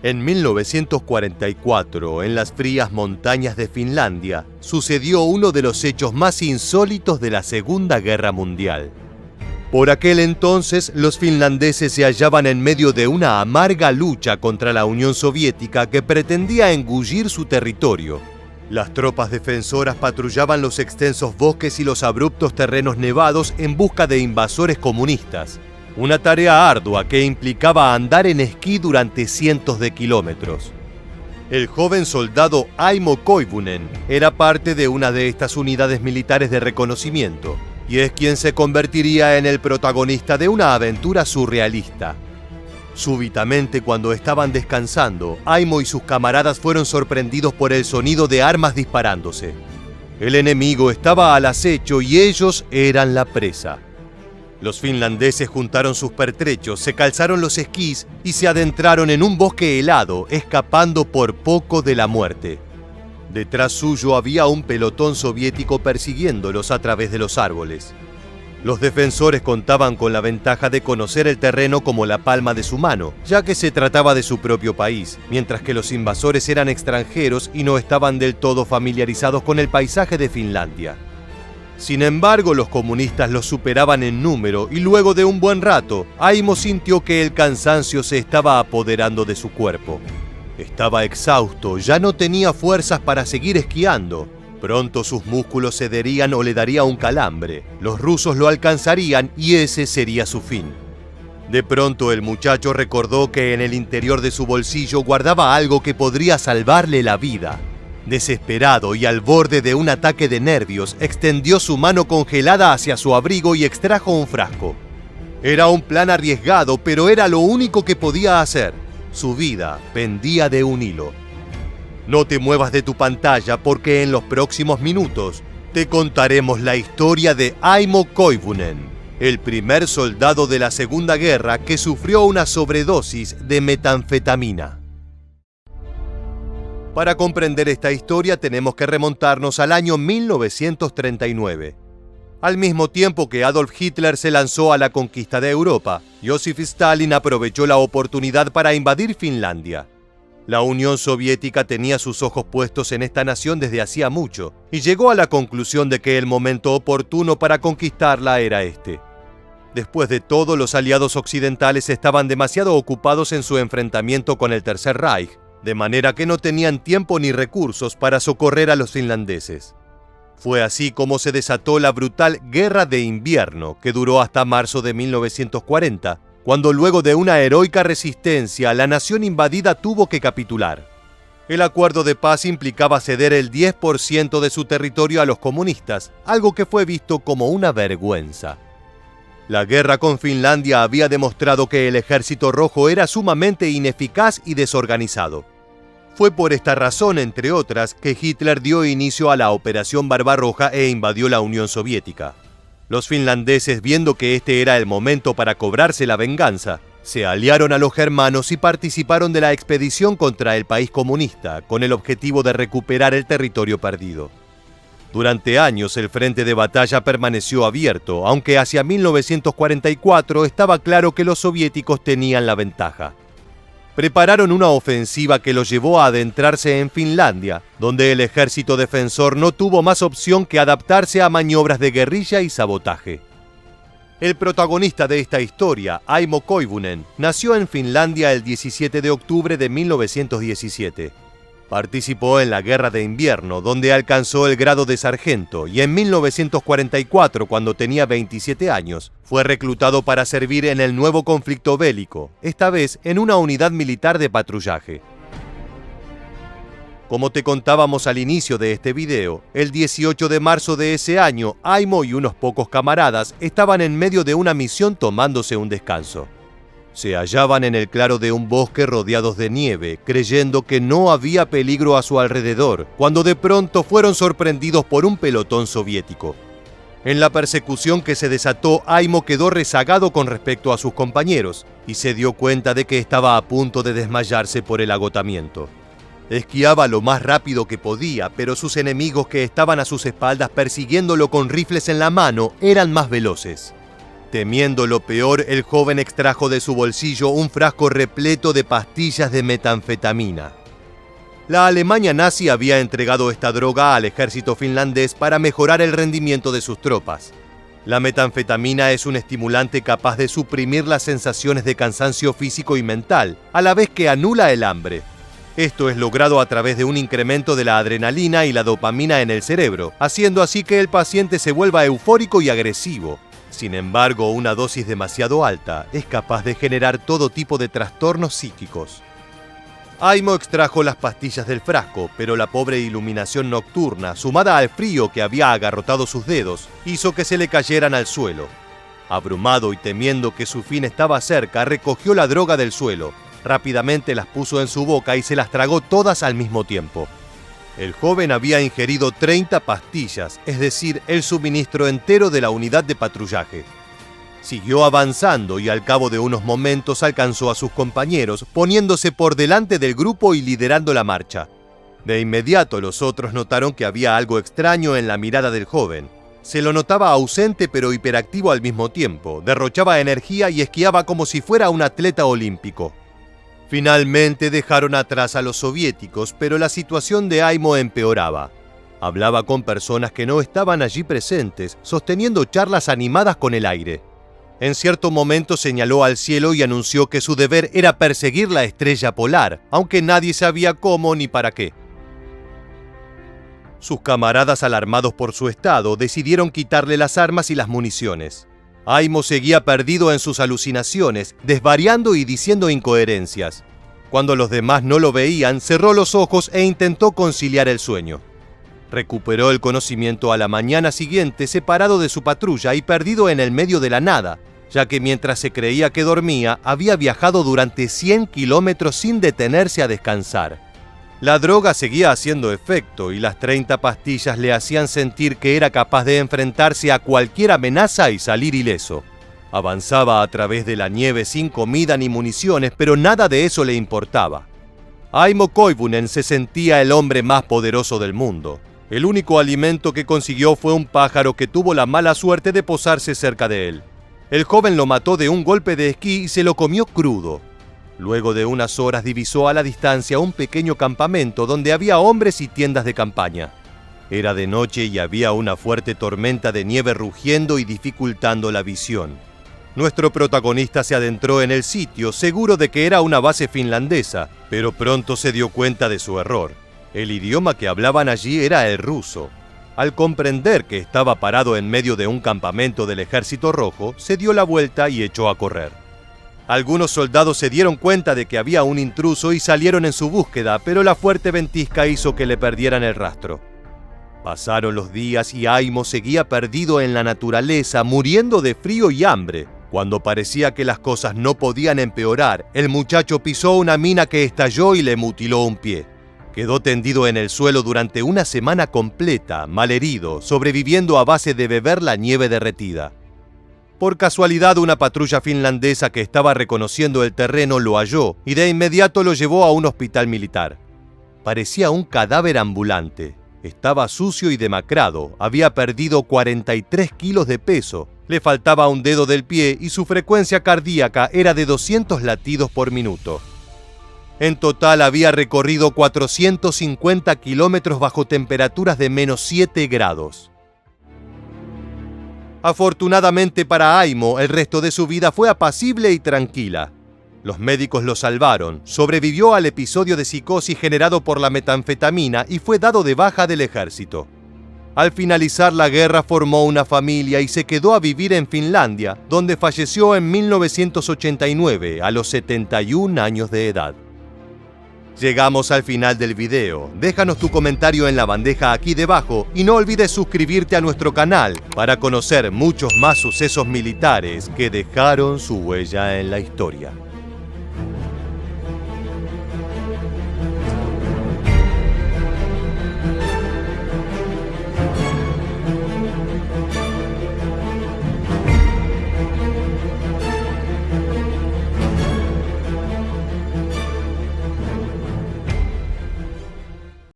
En 1944, en las frías montañas de Finlandia, sucedió uno de los hechos más insólitos de la Segunda Guerra Mundial. Por aquel entonces, los finlandeses se hallaban en medio de una amarga lucha contra la Unión Soviética que pretendía engullir su territorio. Las tropas defensoras patrullaban los extensos bosques y los abruptos terrenos nevados en busca de invasores comunistas. Una tarea ardua que implicaba andar en esquí durante cientos de kilómetros. El joven soldado Aimo Koivunen era parte de una de estas unidades militares de reconocimiento, y es quien se convertiría en el protagonista de una aventura surrealista. Súbitamente, cuando estaban descansando, Aimo y sus camaradas fueron sorprendidos por el sonido de armas disparándose. El enemigo estaba al acecho y ellos eran la presa. Los finlandeses juntaron sus pertrechos, se calzaron los esquís y se adentraron en un bosque helado, escapando por poco de la muerte. Detrás suyo había un pelotón soviético persiguiéndolos a través de los árboles. Los defensores contaban con la ventaja de conocer el terreno como la palma de su mano, ya que se trataba de su propio país, mientras que los invasores eran extranjeros y no estaban del todo familiarizados con el paisaje de Finlandia. Sin embargo, los comunistas los superaban en número y luego de un buen rato, Aimo sintió que el cansancio se estaba apoderando de su cuerpo. Estaba exhausto, ya no tenía fuerzas para seguir esquiando. Pronto sus músculos cederían o le daría un calambre. Los rusos lo alcanzarían y ese sería su fin. De pronto el muchacho recordó que en el interior de su bolsillo guardaba algo que podría salvarle la vida. Desesperado y al borde de un ataque de nervios, extendió su mano congelada hacia su abrigo y extrajo un frasco. Era un plan arriesgado, pero era lo único que podía hacer. Su vida pendía de un hilo. No te muevas de tu pantalla porque en los próximos minutos te contaremos la historia de Aimo Koivunen, el primer soldado de la Segunda Guerra que sufrió una sobredosis de metanfetamina. Para comprender esta historia tenemos que remontarnos al año 1939. Al mismo tiempo que Adolf Hitler se lanzó a la conquista de Europa, Joseph Stalin aprovechó la oportunidad para invadir Finlandia. La Unión Soviética tenía sus ojos puestos en esta nación desde hacía mucho y llegó a la conclusión de que el momento oportuno para conquistarla era este. Después de todo, los aliados occidentales estaban demasiado ocupados en su enfrentamiento con el Tercer Reich, de manera que no tenían tiempo ni recursos para socorrer a los finlandeses. Fue así como se desató la brutal Guerra de Invierno, que duró hasta marzo de 1940, cuando luego de una heroica resistencia, la nación invadida tuvo que capitular. El acuerdo de paz implicaba ceder el 10% de su territorio a los comunistas, algo que fue visto como una vergüenza. La guerra con Finlandia había demostrado que el Ejército Rojo era sumamente ineficaz y desorganizado. Fue por esta razón, entre otras, que Hitler dio inicio a la Operación Barbarroja e invadió la Unión Soviética. Los finlandeses, viendo que este era el momento para cobrarse la venganza, se aliaron a los germanos y participaron de la expedición contra el país comunista, con el objetivo de recuperar el territorio perdido. Durante años el frente de batalla permaneció abierto, aunque hacia 1944 estaba claro que los soviéticos tenían la ventaja. Prepararon una ofensiva que los llevó a adentrarse en Finlandia, donde el ejército defensor no tuvo más opción que adaptarse a maniobras de guerrilla y sabotaje. El protagonista de esta historia, Aimo Koivunen, nació en Finlandia el 17 de octubre de 1917. Participó en la Guerra de Invierno, donde alcanzó el grado de sargento, y en 1944, cuando tenía 27 años, fue reclutado para servir en el nuevo conflicto bélico, esta vez en una unidad militar de patrullaje. Como te contábamos al inicio de este video, el 18 de marzo de ese año, Aimo y unos pocos camaradas estaban en medio de una misión tomándose un descanso. Se hallaban en el claro de un bosque rodeados de nieve, creyendo que no había peligro a su alrededor, cuando de pronto fueron sorprendidos por un pelotón soviético. En la persecución que se desató, Aimo quedó rezagado con respecto a sus compañeros y se dio cuenta de que estaba a punto de desmayarse por el agotamiento. Esquiaba lo más rápido que podía, pero sus enemigos que estaban a sus espaldas persiguiéndolo con rifles en la mano eran más veloces. Temiendo lo peor, el joven extrajo de su bolsillo un frasco repleto de pastillas de metanfetamina. La Alemania nazi había entregado esta droga al ejército finlandés para mejorar el rendimiento de sus tropas. La metanfetamina es un estimulante capaz de suprimir las sensaciones de cansancio físico y mental, a la vez que anula el hambre. Esto es logrado a través de un incremento de la adrenalina y la dopamina en el cerebro, haciendo así que el paciente se vuelva eufórico y agresivo. Sin embargo, una dosis demasiado alta es capaz de generar todo tipo de trastornos psíquicos. Aimo extrajo las pastillas del frasco, pero la pobre iluminación nocturna, sumada al frío que había agarrotado sus dedos, hizo que se le cayeran al suelo. Abrumado y temiendo que su fin estaba cerca, recogió la droga del suelo, rápidamente las puso en su boca y se las tragó todas al mismo tiempo. El joven había ingerido 30 pastillas, es decir, el suministro entero de la unidad de patrullaje. Siguió avanzando y al cabo de unos momentos alcanzó a sus compañeros, poniéndose por delante del grupo y liderando la marcha. De inmediato los otros notaron que había algo extraño en la mirada del joven. Se lo notaba ausente pero hiperactivo al mismo tiempo, derrochaba energía y esquiaba como si fuera un atleta olímpico. Finalmente dejaron atrás a los soviéticos, pero la situación de Aimo empeoraba. Hablaba con personas que no estaban allí presentes, sosteniendo charlas animadas con el aire. En cierto momento señaló al cielo y anunció que su deber era perseguir la estrella polar, aunque nadie sabía cómo ni para qué. Sus camaradas, alarmados por su estado, decidieron quitarle las armas y las municiones. Aimo seguía perdido en sus alucinaciones, desvariando y diciendo incoherencias. Cuando los demás no lo veían, cerró los ojos e intentó conciliar el sueño. Recuperó el conocimiento a la mañana siguiente, separado de su patrulla y perdido en el medio de la nada, ya que mientras se creía que dormía, había viajado durante 100 kilómetros sin detenerse a descansar. La droga seguía haciendo efecto y las 30 pastillas le hacían sentir que era capaz de enfrentarse a cualquier amenaza y salir ileso. Avanzaba a través de la nieve sin comida ni municiones, pero nada de eso le importaba. Aimo Koivunen se sentía el hombre más poderoso del mundo. El único alimento que consiguió fue un pájaro que tuvo la mala suerte de posarse cerca de él. El joven lo mató de un golpe de esquí y se lo comió crudo. Luego de unas horas divisó a la distancia un pequeño campamento donde había hombres y tiendas de campaña. Era de noche y había una fuerte tormenta de nieve rugiendo y dificultando la visión. Nuestro protagonista se adentró en el sitio, seguro de que era una base finlandesa, pero pronto se dio cuenta de su error. El idioma que hablaban allí era el ruso. Al comprender que estaba parado en medio de un campamento del Ejército Rojo, se dio la vuelta y echó a correr. Algunos soldados se dieron cuenta de que había un intruso y salieron en su búsqueda, pero la fuerte ventisca hizo que le perdieran el rastro. Pasaron los días y Aimo seguía perdido en la naturaleza, muriendo de frío y hambre. Cuando parecía que las cosas no podían empeorar, el muchacho pisó una mina que estalló y le mutiló un pie. Quedó tendido en el suelo durante una semana completa, malherido, sobreviviendo a base de beber la nieve derretida. Por casualidad, una patrulla finlandesa que estaba reconociendo el terreno lo halló y de inmediato lo llevó a un hospital militar. Parecía un cadáver ambulante. Estaba sucio y demacrado, había perdido 43 kilos de peso, le faltaba un dedo del pie y su frecuencia cardíaca era de 200 latidos por minuto. En total había recorrido 450 kilómetros bajo temperaturas de -7 grados. Afortunadamente para Aimo, el resto de su vida fue apacible y tranquila. Los médicos lo salvaron, sobrevivió al episodio de psicosis generado por la metanfetamina y fue dado de baja del ejército. Al finalizar la guerra formó una familia y se quedó a vivir en Finlandia, donde falleció en 1989 a los 71 años de edad. Llegamos al final del video. Déjanos tu comentario en la bandeja aquí debajo y no olvides suscribirte a nuestro canal para conocer muchos más sucesos militares que dejaron su huella en la historia.